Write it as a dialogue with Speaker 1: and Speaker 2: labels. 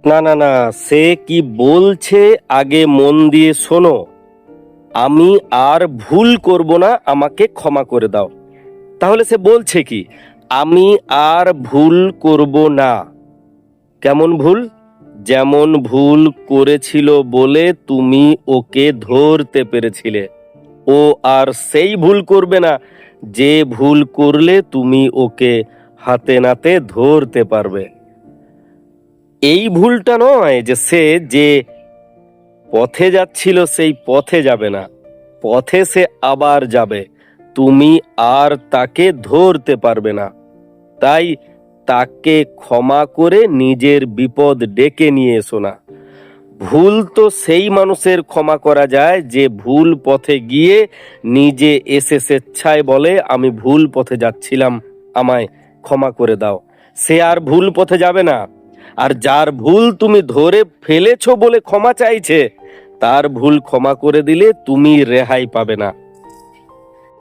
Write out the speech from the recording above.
Speaker 1: না না না, সে কি বলছে আগে মন দিয়ে শোনো। আমি আর ভুল করব না, আমাকে ক্ষমা করে দাও। তাহলে সে বলছে কি, আমি আর ভুল করব না। কেমন ভুল? যেমন ভুল করেছিল বলে তুমি ওকে ধরতে পেরেছিলে, ও আর সেই ভুল করবে না যে ভুল করলে তুমি ওকে হাতে নাতে ধরতে পারবে। এই ভুলটা নয় যে সে যে পথে যাচ্ছিল সেই পথে যাবে না, পথে সে আবার যাবে, তুমি আর তাকে ধরতে পারবে না। তাই তাকে ক্ষমা করে নিজের বিপদ ডেকে নিয়ে এসো না। ভুল তো সেই মানুষের ক্ষমা করা যায় যে ভুল পথে গিয়ে নিজে এসে স্বেচ্ছায় বলে আমি ভুল পথে যাচ্ছিলাম, আমায় ক্ষমা করে দাও। সে আর ভুল পথে যাবে না। আর যার ভুল তুমি ধরে ফেলেছো বলে ক্ষমা চাইছে, তার ভুল ক্ষমা করে দিলে তুমি রেহাই পাবে না।